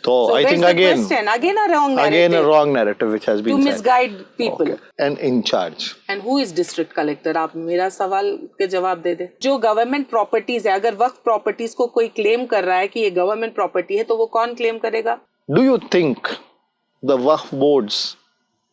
So I think again a wrong narrative which has been to misguide people. Okay. And in charge. And who is district collector? आप मेरा सवाल के जवाब दे दे. जो government properties है, अगर वक्फ प्रॉपर्टीज को कोई क्लेम कर रहा है कि ये गवर्नमेंट प्रॉपर्टी है, तो वो कौन क्लेम करेगा? Do you think the waqf boards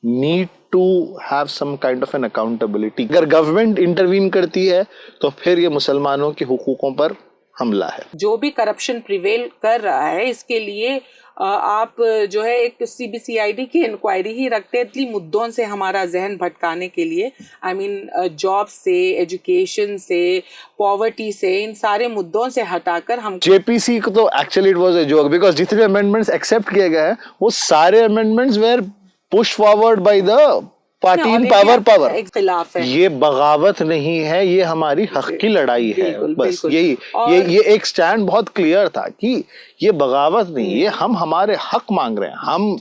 need to have some kind of an accountability? अगर गवर्नमेंट इंटरवीन करती है तो फिर ये मुसलमानों के हुकूकों पर हमला है. जो भी करप्शन प्रिवेल कर रहा है, इसके लिए आप जो है एक CBCID की इंक्वायरी ही रखते हैं इतनी मुद्दों से हमारा जहन भटकाने के लिए. आई मीन जॉब से, एजुकेशन से, पॉवर्टी से, इन सारे मुद्दों से हटाकर हम JPC को तो actually it was a joke because जितने अमेंडमेंट्स एक्सेप्ट किए गए हैं वो सारे amendments were push forward by the party in power. खिलाफ है. ये बगावत नहीं है, ये हमारी हक की लड़ाई है. बस यही ये एक स्टैंड बहुत क्लियर था कि ये बगावत नहीं, ये हम हमारे हक मांग रहे हैं. हम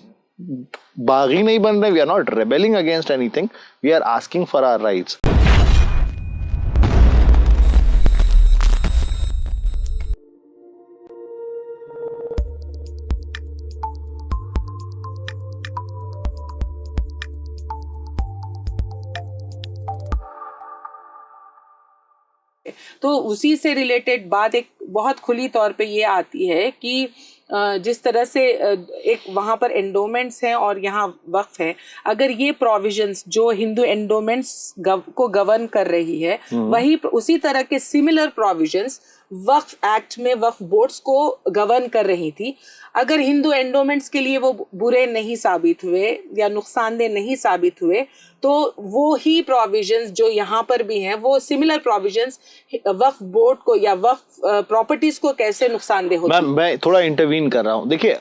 बागी नहीं बन रहे. We are not rebelling against anything, we are asking for our rights. तो उसी से रिलेटेड बात एक बहुत खुली तौर पे ये आती है कि जिस तरह से एक वहाँ पर एंडोमेंट्स हैं और यहाँ वक्फ है, अगर ये प्रोविजंस जो हिंदू एंडोमेंट्स को गवर्न कर रही है, वही उसी तरह के सिमिलर प्रोविजंस वक्फ एक्ट में वक्फ बोर्ड्स को गवर्न कर रही थी, अगर हिंदू एंडोमेंट्स के लिए वो बुरे नहीं साबित हुए या नुकसानदेह नहीं साबित हुए, तो वो ही प्रोविजंस जो यहाँ पर भी हैं, वो सिमिलर प्रोविजंस वक्फ बोर्ड को या वक्फ प्रॉपर्टीज को कैसे नुकसानदेह होती है? मैं थोड़ा इंटरवीन कर रहा हूँ. देखिए,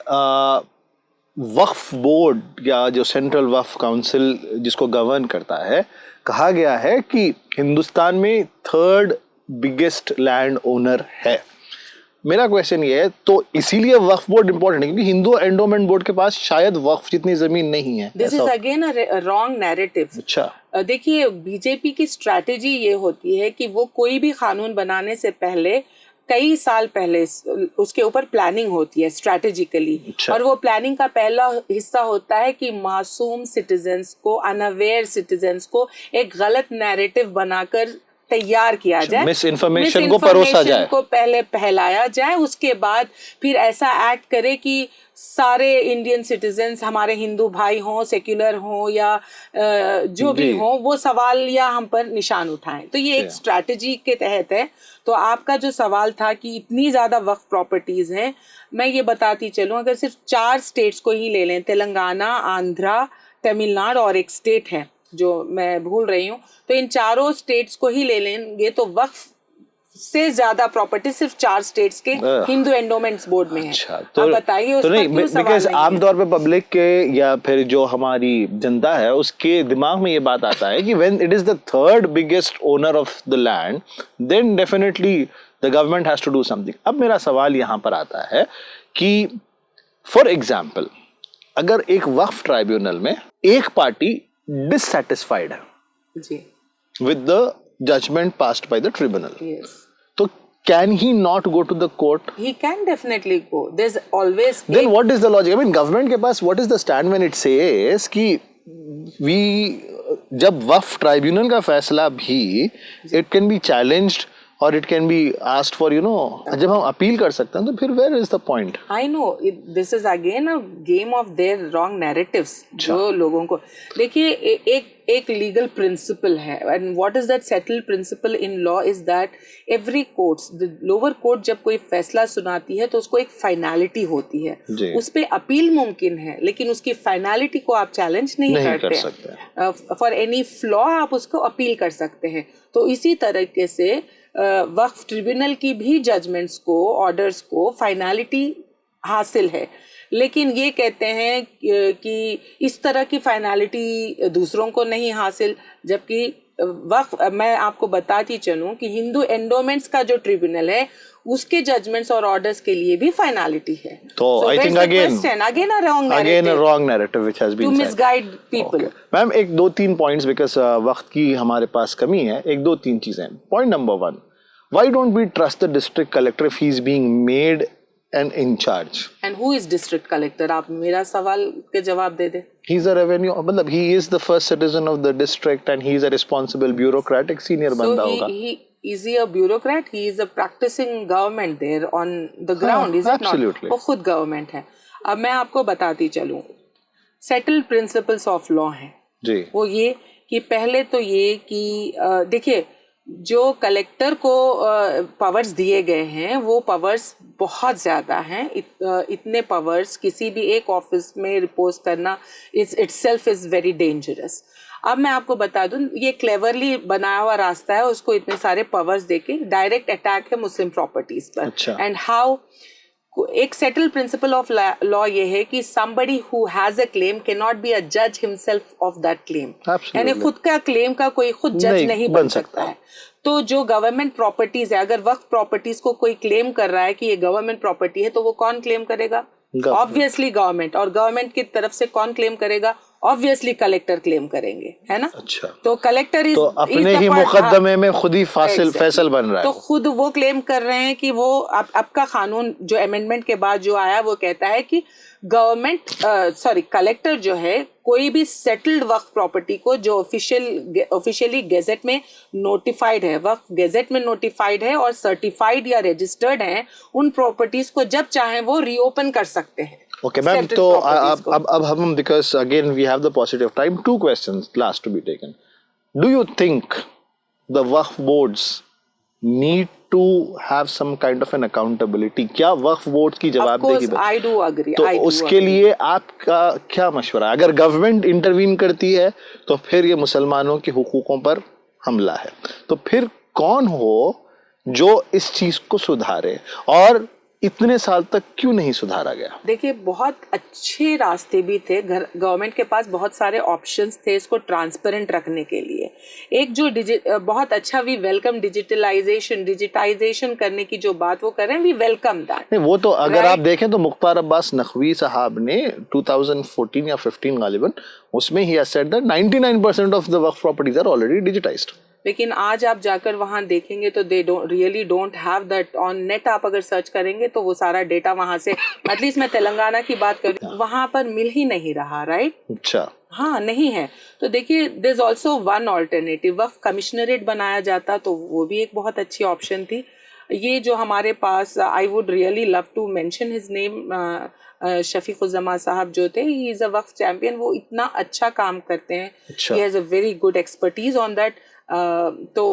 वक्फ बोर्ड या जो सेंट्रल वक्फ काउंसिल जिसको गवर्न करता है, कहा गया है कि हिंदुस्तान में 3rd बिगेस्ट लैंड ओनर है. मेरा क्वेश्चन ये है, तो इसीलिए वक्फ बोर्ड इंपॉर्टेंट है क्योंकि हिंदू एंडोमेंट बोर्ड के पास शायद वक्फ जितनी जमीन नहीं है. This is again a wrong narrative. अच्छा, देखिए, बीजेपी की स्ट्रैटेजी ये होती है कि वो कोई भी कानून बनाने से पहले कई साल पहले उसके ऊपर प्लानिंग होती है स्ट्रैटेजिकली. अच्छा. और वो प्लानिंग का पहला हिस्सा होता है कि मासूम सिटीजन्स को, अनअवेयर सिटीजन्स को एक गलत नैरेटिव बनाकर तैयार किया जाए, मिस इन्फॉर्मेशन को परोसा जाए, को पहले फैलाया जाए, उसके बाद फिर ऐसा एक्ट करे कि सारे इंडियन सिटीजन्स, हमारे हिंदू भाई हों, सेक्युलर हों या जो भी हों, वो सवाल या हम पर निशान उठाएं. तो ये एक स्ट्रैटेजी के तहत है. तो आपका जो सवाल था कि इतनी ज्यादा वक्फ प्रॉपर्टीज हैं, मैं ये बताती चलूं, अगर सिर्फ 4 स्टेट्स को ही ले लें, तेलंगाना, आंध्रा, तमिलनाडु और एक स्टेट है जो मैं भूल रही हूँ, तो इन चारों स्टेट्स को ही ले लेंगे तो वक्फ से ज्यादा प्रॉपर्टी सिर्फ 4 स्टेट्स के हिंदू एंडोमेंट्स बोर्ड में है. अच्छा, तो बताइए उस तो पर नहीं, क्यों सवाल बिकॉज़ नहीं है? आमतौर पे पब्लिक के या फिर जो हमारी जनता है उसके दिमाग में ये बात आता है कि when it is the 3rd biggest owner of the land, then definitely the government has to do something. अब मेरा सवाल यहाँ पर आता है कि फॉर एग्जाम्पल, अगर एक वक्फ ट्राइब्यूनल में एक party dissatisfied with the judgment passed by the tribunal. Yes. So can he not go to the court? He can definitely go. There's always. Then what is the logic? I mean, government के पास what is the stand when it says कि we जब वक्फ tribunal का फैसला भी it can be challenged और it can be asked for, you know, जब हम appeal कर सकते हैं तो फिर where is the point? I know this is again a game of their wrong narratives. जो लोगों को देखिए, एक लीगल प्रिंसिपल है, and what is that settled principle in law is that every courts, the lower court जब कोई फैसला सुनाती है तो उसको एक फाइनलिटी होती है, उस पे अपील मुमकिन है, लेकिन उसकी फाइनलिटी को आप चैलेंज नहीं करते. फॉर एनी फ्लॉ आप उसको अपील कर सकते हैं. तो इसी तरीके से वक्फ ट्रिब्यूनल की भी जजमेंट्स को, ऑर्डर्स को फाइनलिटी हासिल है, लेकिन ये कहते हैं कि इस तरह की फाइनलिटी दूसरों को नहीं हासिल, जबकि वक्फ, मैं आपको बताती चलूं कि हिंदू एंडोमेंट्स का जो ट्रिब्यूनल है उसके जजमेंट्स और ऑर्डर्स के लिए भी फाइनलिटी है. तो I think again a wrong narrative which has been to misguide people. Ma'am, एक 2-3 पॉइंट्स, बिकॉज वक्त की हमारे पास कमी है, 1-2-3 चीजें. Point number 1, why don't we trust the district collector if he is being made and in charge. And who is district collector? आप मेरा सवाल के जवाब दे दे. He's a revenue, मतलब he is the first citizen of the district and he is a responsible bureaucrat, एक senior बंदा होगा. Is he a bureaucrat? He is a practicing government there on the ground, is it not? Absolutely. वो खुद government है. अब मैं आपको बताती चलूँ. Settled principles of law हैं. जी. वो ये कि पहले तो ये कि देखिए जो कलेक्टर को पावर्स दिए गए हैं वो पावर्स बहुत ज़्यादा हैं. इतने पावर्स किसी भी एक ऑफिस में रिपोज करना इटसेल्फ इज़ वेरी डेंजरस. अब मैं आपको बता दूं ये क्लेवरली बनाया हुआ रास्ता है उसको इतने सारे पावर्स देके डायरेक्ट अटैक है मुस्लिम प्रॉपर्टीज पर. अच्छा. एंड हाउ एक सेटल प्रिंसिपल ऑफ लॉ ये है कि somebody who has a claim cannot be a judge himself of that claim. यानी खुद का क्लेम का कोई खुद जज नहीं बन सकता है. तो जो गवर्नमेंट प्रॉपर्टीज है अगर वक्फ प्रॉपर्टीज को कोई क्लेम कर रहा है कि ये गवर्नमेंट प्रॉपर्टी है तो वो कौन क्लेम करेगा? Obviously government. और गवर्नमेंट की तरफ से कौन क्लेम करेगा? ऑब्वियसली कलेक्टर क्लेम करेंगे, है ना? अच्छा. तो कलेक्टर तो अपने ही मुकदमे में खुद ही फैसल बन रहा है. तो खुद वो क्लेम कर रहे हैं कि वो अब का कानून जो अमेंडमेंट के बाद जो आया वो कहता है कि गवर्नमेंट कलेक्टर जो है कोई भी सेटल्ड वक्फ प्रॉपर्टी को जो ऑफिशियली गेजेट में नोटिफाइड है, वक्फ गेजेट में नोटिफाइड है और सर्टिफाइड या रजिस्टर्ड है, उन प्रॉपर्टीज को जब चाहे वो रीओपन कर सकते हैं. Okay, ma'am. तो अब हम because again we have the paucity of time. 2 questions last to be taken. Do you think the Waqf boards need to have some kind of an accountability? क्या वक्फ बोर्ड की जवाबदेही? Of course, I do agree. तो उसके लिए आपका क्या मशवरा है? अगर गवर्नमेंट इंटरवीन करती है तो फिर ये मुसलमानों के हुकूकों पर हमला है. तो फिर कौन हो जो इस चीज को सुधारे और इतने साल तक क्यों नहीं सुधारा गया? देखिए बहुत अच्छे रास्ते भी थे. गवर्नमेंट के पास बहुत सारे ऑप्शंस थे इसको ट्रांसपेरेंट रखने के लिए. एक जो बहुत अच्छा वी वेलकम डिजिटाइजेशन करने की जो बात वो कर रहे हैं, वी वेलकम दैट. वो तो अगर आप देखें तो मुख्तार अब्बास नकवी साहब ने 2014 या 15 गालिबन उसमें ही said that 99% of the Waqf properties are already digitised. लेकिन आज आप जाकर वहां देखेंगे तो they really don't have that. On net आप अगर सर्च करेंगे तो वो सारा डेटा वहां से, एटलीस्ट मैं तेलंगाना की बात कर रही हूँ, वहां पर मिल ही नहीं रहा. राइट? अच्छा. हाँ नहीं है. तो देखिए there is also one alternative. Waqf commissionerate बनाया जाता तो वो भी एक बहुत अच्छी ऑप्शन थी. ये जो हमारे पास I would really love to mention his name Shafiquzzama साहब जो थे, he is a Waqf champion. वो इतना अच्छा काम करते हैं. He has a very good expertise on that. तो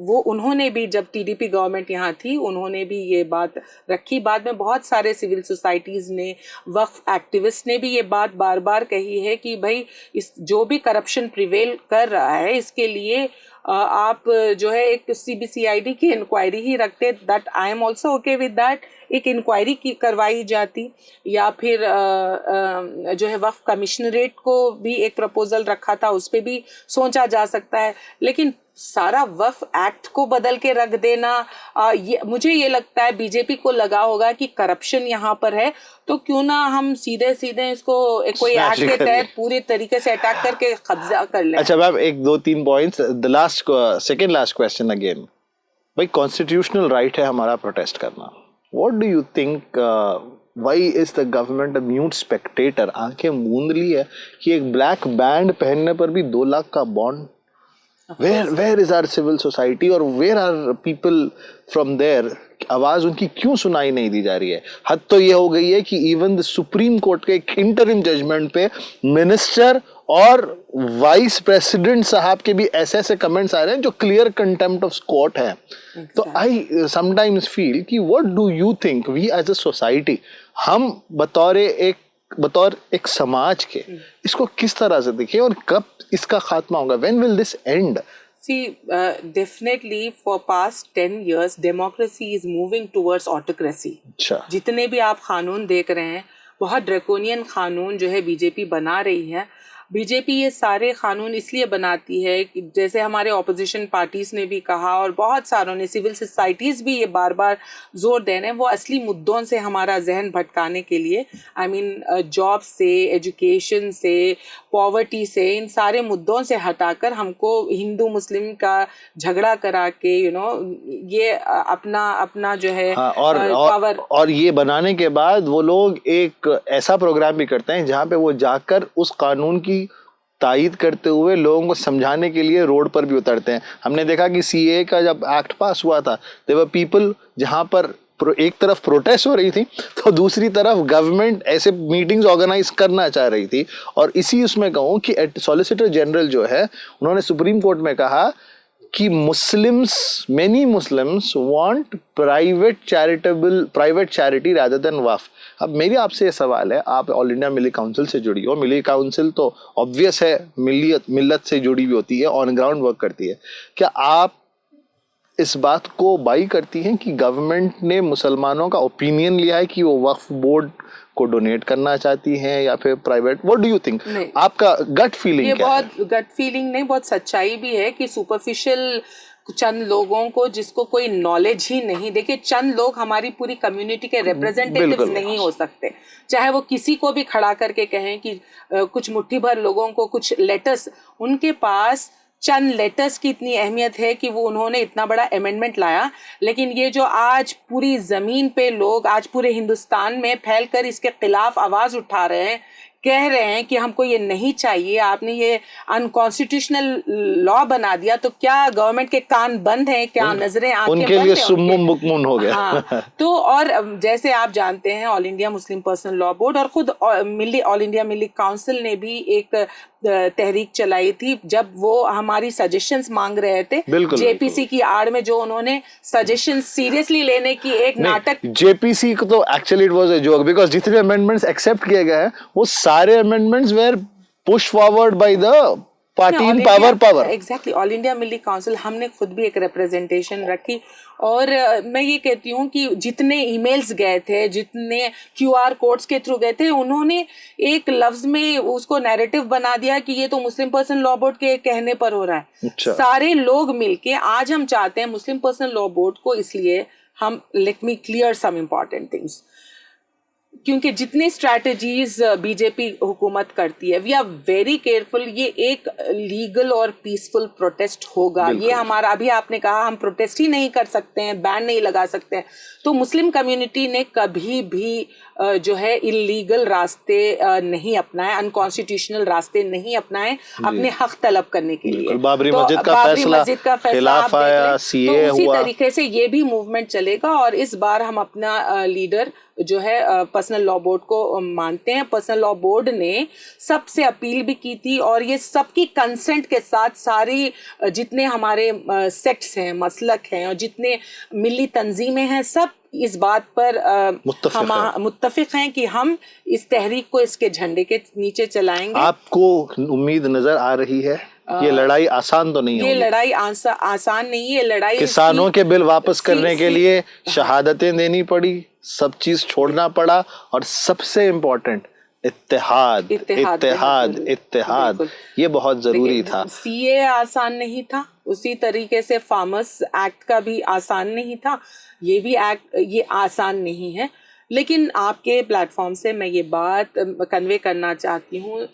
वो उन्होंने भी जब टीडीपी गवर्नमेंट यहाँ थी उन्होंने भी ये बात रखी. बाद में बहुत सारे सिविल सोसाइटीज ने, वक्फ एक्टिविस्ट ने भी ये बात बार बार कही है कि भाई इस जो भी करप्शन प्रिवेल कर रहा है इसके लिए आप जो है एक CBCID की इंक्वायरी ही रखते. That I am also okay with that. एक इंक्वायरी की करवाई जाती या फिर जो है वक्फ कमिश्नरेट को भी एक प्रपोजल रखा था, उस पर भी सोचा जा सकता है. लेकिन सारा वक्फ एक्ट को बदल के रख देना, मुझे ये लगता है बीजेपी को लगा होगा कि करप्शन यहाँ पर है तो क्यों ना हम सीधे सीधे इसको कोई एक्ट के तहत पूरे तरीके से अटैक करके कब्जा कर लें. अच्छा ma'am, 1-2-3 points. The second last question again. भाई कॉन्स्टिट्यूशनल राइट है हमारा प्रोटेस्ट करना. What do you think? Why is the government a mute spectator? आंखें मूंद ली है कि एक ब्लैक बैंड पहनने पर भी 2 लाख का bond. Where is our civil society और where are people from there? आवाज उनकी क्यों सुनाई नहीं दी जा रही है? हद तो ये हो गई है कि इवन द सुप्रीम कोर्ट के एक इंटरिम जजमेंट पे मिनिस्टर और वाइस प्रेसिडेंट साहब के भी ऐसे ऐसे कमेंट्स आ रहे हैं जो क्लियर कंटेम्प्ट ऑफ कोर्ट है. तो आई समटाइम्स फील कि what do you think we as a society, हम बतौर एक समाज के इसको किस तरह से देखें और कब इसका खात्मा होगा? When will this and? See, definitely for past 10 years, democracy is moving towards autocracy. अच्छा. जितने भी आप कानून देख रहे हैं बहुत ड्रैकोनियन कानून जो है बीजेपी बना रही है. बीजेपी ये सारे कानून इसलिए बनाती है कि जैसे हमारे ऑपोजिशन पार्टीज ने भी कहा और बहुत सारों ने, सिविल सोसाइटीज भी ये बार बार जोर दे रहे हैं, वो असली मुद्दों से हमारा जहन भटकाने के लिए, आई मीन जॉब से, एजुकेशन से, पॉवर्टी से, इन सारे मुद्दों से हटाकर हमको हिंदू मुस्लिम का झगड़ा करा के ये अपना जो है हाँ, पावर। और ये बनाने के बाद वो लोग एक ऐसा प्रोग्राम भी करते हैं जहाँ पे वो जाकर उस कानून की तायीद करते हुए लोगों को समझाने के लिए रोड पर भी उतरते हैं। हमने देखा कि सीए का जब एक्ट पास हुआ था, देयर वर पीपल जहाँ पर एक तरफ प्रोटेस्ट हो रही थी तो दूसरी तरफ गवर्नमेंट ऐसे मीटिंग्स ऑर्गेनाइज करना चाह रही थी। और इसी उसमें कहूँ कि सॉलिसिटर जनरल जो है, उन्होंने सुप्रीम कोर्ट में कहा कि many Muslims want private charity rather than waqf. अब मेरी आपसे ये सवाल है, आप ऑल इंडिया मिली काउंसिल से जुड़ी हो, मिली काउंसिल तो ऑब्वियस है मिल्लत से जुड़ी हुई होती है, ऑन ग्राउंड वर्क करती है, क्या आप इस बात को बाई करती हैं कि गवर्नमेंट ने मुसलमानों का ओपिनियन लिया है कि वो वक्फ बोर्ड को डोनेट करना चाहती हैं या फिर private? What do you think? आपका गट फीलिंग ये क्या है? बहुत गट फीलिंग नहीं, बहुत सच्चाई भी है कि सुपरफिशियल चंद लोगों को, जिसको कोई नॉलेज ही नहीं, देखिए चंद लोग हमारी पूरी कम्युनिटी के रिप्रेजेंटेटिव्स नहीं हो सकते, चाहे वो किसी को भी खड़ा करके कहें कि कुछ मुट्ठी भर लोगों को कुछ लेटर्स, उनके पास चंद लेटर्स की इतनी अहमियत है कि वो उन्होंने इतना बड़ा अमेंडमेंट लाया। लेकिन ये जो आज पूरी ज़मीन पे लोग आज पूरे हिंदुस्तान में फैलकर इसके खिलाफ आवाज़ उठा रहे हैं, कह रहे हैं कि हमको ये नहीं चाहिए, आपने ये अनकॉन्स्टिट्यूशनल लॉ बना दिया, तो क्या गवर्नमेंट के कान बंद हैं, क्या नजरें आंखें उनके लिए सुम्मुम बुकमुन हो गया। हाँ, तो और जैसे आप जानते हैं all India Muslim personal law board और खुद ऑल इंडिया मिली काउंसिल ने भी एक तहरीक चलाई थी जब वो हमारी सजेशंस मांग रहे थे। जेपीसी की आड़ में जो उन्होंने सजेशंस सीरियसली लेने की एक नाटक, जेपीसी को तो actually it was a joke, because जितने अमेंडमेंट्स एक्सेप्ट किए गए हैं वो सारे amendments were push forward by the party in power. Exactly, all India Milli Council, हमने खुद भी एक रिप्रेजेंटेशन रखी और मैं ये कहती हूँ कि जितने ईमेल्स गए थे, जितने क्यूआर कोड्स के थ्रू गए थे, उन्होंने एक लफ्ज में उसको नैरेटिव बना दिया कि ये तो मुस्लिम पर्सन लॉ बोर्ड के कहने पर हो रहा है। अच्छा। सारे लोग मिलके आज हम चाहते हैं मुस्लिम पर्सन लॉ बोर्ड को, इसलिए हम, let me clear some important things, क्योंकि जितनी स्ट्रैटेजीज बीजेपी हुकूमत करती है, वी आर वेरी केयरफुल, ये एक लीगल और पीसफुल प्रोटेस्ट होगा। ये हमारा, अभी आपने कहा हम प्रोटेस्ट ही नहीं कर सकते हैं, बैन नहीं लगा सकते हैं, तो मुस्लिम कम्युनिटी ने कभी भी जो है इलीगल रास्ते नहीं अपनाए, अनकॉन्स्टिट्यूशनल रास्ते नहीं अपनाए अपने हक तलब करने के लिए। बाबरी मस्जिद का फैसला खिलाफ आया, सीए तो उसी हुआ, तरीके से ये भी मूवमेंट चलेगा और इस बार हम अपना लीडर जो है पर्सनल लॉ बोर्ड को मानते हैं। पर्सनल लॉ बोर्ड ने सबसे अपील भी की थी और ये सबकी कंसेंट के साथ सारी जितने हमारे सेक्ट्स हैं, मसलक हैं और जितने मिली तंजीमें हैं, सब इस बात पर मुत्तफिक हैं कि हम इस तहरीक को इसके झंडे के नीचे चलाएंगे। आपको उम्मीद नजर आ रही है? ये लड़ाई आसान तो नहीं होगी। ये लड़ाई आसान नहीं है। लड़ाई किसानों के बिल वापस करने के लिए शहादतें देनी पड़ी, सब चीज छोड़ना पड़ा, और सबसे इम्पोर्टेंट इत्तेहाद, ये बहुत जरूरी था। सीए आसान नहीं था, उसी तरीके से फार्मर्स एक्ट का भी आसान नहीं था, ये भी एक्ट ये आसान नहीं है। लेकिन आपके प्लेटफॉर्म से मैं ये बात कन्वे करना चाहती हूँ,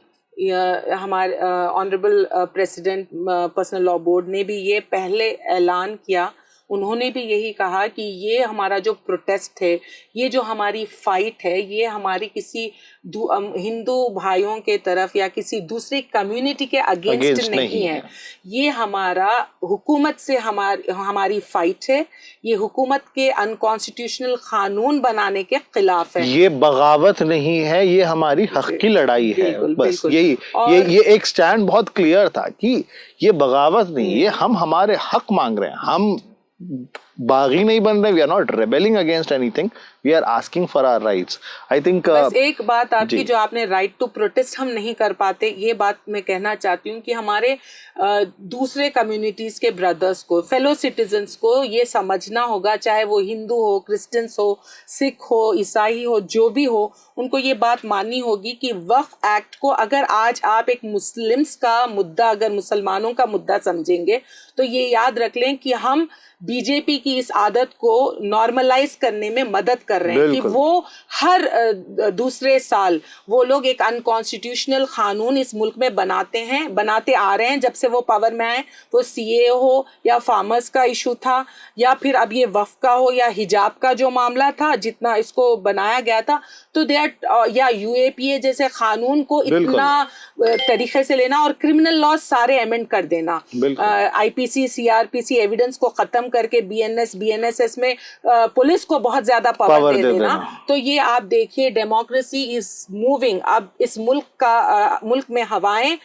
हमारे honourable president personal law board ने भी ये पहले ऐलान किया, उन्होंने भी यही कहा कि ये हमारा जो प्रोटेस्ट है, ये जो हमारी फाइट है, ये हमारी किसी हिंदू भाइयों के तरफ या किसी दूसरी कम्युनिटी के अगेंस्ट नहीं है। ये हमारा हुकूमत से हमारी फाइट है, ये हुकूमत के अनकॉन्स्टिट्यूशनल कानून बनाने के खिलाफ है। ये बगावत नहीं है, ये हमारी हक की लड़ाई है। बस यही, ये एक स्टैंड बहुत क्लियर था कि ये बगावत नहीं, ये हम हमारे हक मांग रहे हैं। हम बागी नहीं बन रहे, we are not rebelling against anything, we are asking for our rights. I think बस एक बात आपकी, जी। जो आपने राइट टू प्रोटेस्ट हम नहीं कर पाते, ये बात मैं कहना चाहती हूँ कि हमारे दूसरे कम्युनिटीज के ब्रदर्स को, फेलो सिटीजन्स को ये समझना होगा, चाहे वो हिंदू हो, क्रिश्चियंस हो, सिख हो, ईसाई हो, जो भी हो, उनको ये बात माननी होगी कि वक्फ एक्ट को अगर आज आप एक मुस्लिम्स का मुद्दा, अगर मुसलमानों का मुद्दा समझेंगे, तो ये याद रख लें कि हम बीजेपी की इस आदत को नॉर्मलाइज करने में मदद कर रहे हैं कि वो हर दूसरे साल वो लोग एक अनकॉन्स्टिट्यूशनल कानून इस मुल्क में बनाते आ रहे हैं जब से वो पावर में आए। वो सीए हो या फार्मर्स का इशू था, या फिर अब ये वक्फ का हो, या हिजाब का जो मामला था, जितना इसको बनाया गया था, तो दे आर, या यूएपीए जैसे कानून को इतना तरीके से लेना और क्रिमिनल लॉज सारे अमेंड कर देना, आईपीसी, सीआरपीसी एविडेंस को खत्म करके बीएनएस में पुलिस को बहुत ज्यादा पावर दे देना। तो ये आप देखिए, डेमोक्रेसी इज मूविंग। अब इस मुल्क में हवाएं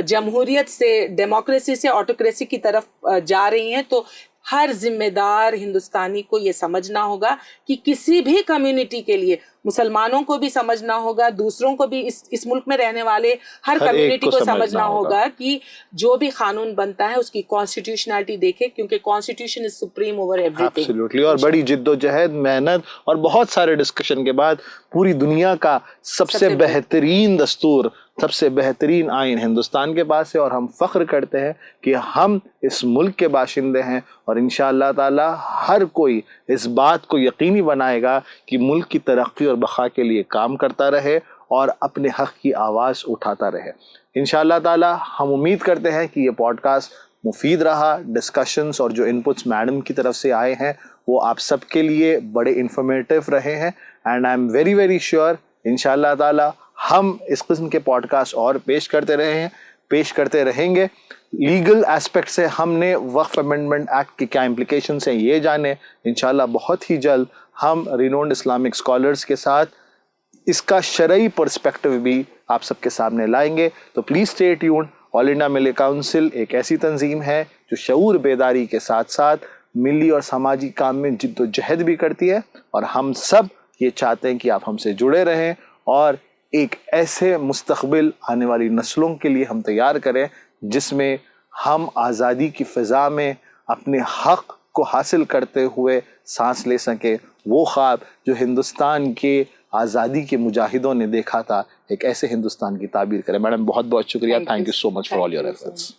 जमहूरियत से, डेमोक्रेसी से ऑटोक्रेसी की तरफ जा रही हैं। तो हर जिम्मेदार हिंदुस्तानी को ये समझना होगा कि किसी भी कम्युनिटी के लिए, मुसलमानों को भी समझना होगा, दूसरों को भी, इस मुल्क में रहने वाले हर कम्युनिटी को समझना होगा कि जो भी कानून बनता है उसकी कॉन्स्टिट्यूशनलिटी देखे, क्योंकि constitution is supreme over everything. Absolutely. और बड़ी जिद्दोजहद, मेहनत और बहुत सारे डिस्कशन के बाद पूरी दुनिया का सबसे बेहतरीन दस्तूर, सबसे बेहतरीन आइन हिंदुस्तान के पास है, और हम फख्र करते हैं कि हम इस मुल्क के बाशिंदे हैं। और इंशाअल्लाह ताला हर कोई इस बात को यकीनी बनाएगा कि मुल्क की तरक्की और बखा के लिए काम करता रहे और अपने हक की आवाज़ उठाता रहे। इंशाअल्लाह ताला हम उम्मीद करते हैं कि ये पॉडकास्ट मुफीद रहा। डिस्कशंस और जो इनपुट्स मैडम की तरफ से आए हैं वो आप सबके लिए बड़े इंफॉर्मेटिव रहे हैं, and I am very very sure इंशाअल्लाह ताला हम इस किस्म के पॉडकास्ट और पेश करते रहेंगे। लीगल एस्पेक्ट से हमने वक्फ अमेंडमेंट एक्ट के क्या इम्प्लिकेशंस हैं ये जाने। इंशाल्लाह बहुत ही जल्द हम रिनोन्ड इस्लामिक स्कॉलर्स के साथ इसका शरई पर्सपेक्टिव भी आप सबके सामने लाएंगे। तो please stay tuned. All India मिले काउंसिल एक ऐसी तंजीम है जो शऊर बेदारी के साथ साथ मिली और समाजी काम में जिद्दोजहद भी करती है, और हम सब ये चाहते हैं कि आप हमसे जुड़े रहें और एक ऐसे मुस्तकबिल आने वाली नस्लों के लिए हम तैयार करें जिसमें हम आज़ादी की फ़िज़ा में अपने हक़ को हासिल करते हुए सांस ले सकें। वो ख्वाब जो हिंदुस्तान के आज़ादी के मुजाहिदों ने देखा था, एक ऐसे हिंदुस्तान की ताबीर करें। मैडम बहुत बहुत शुक्रिया। Thank you so much for all your efforts.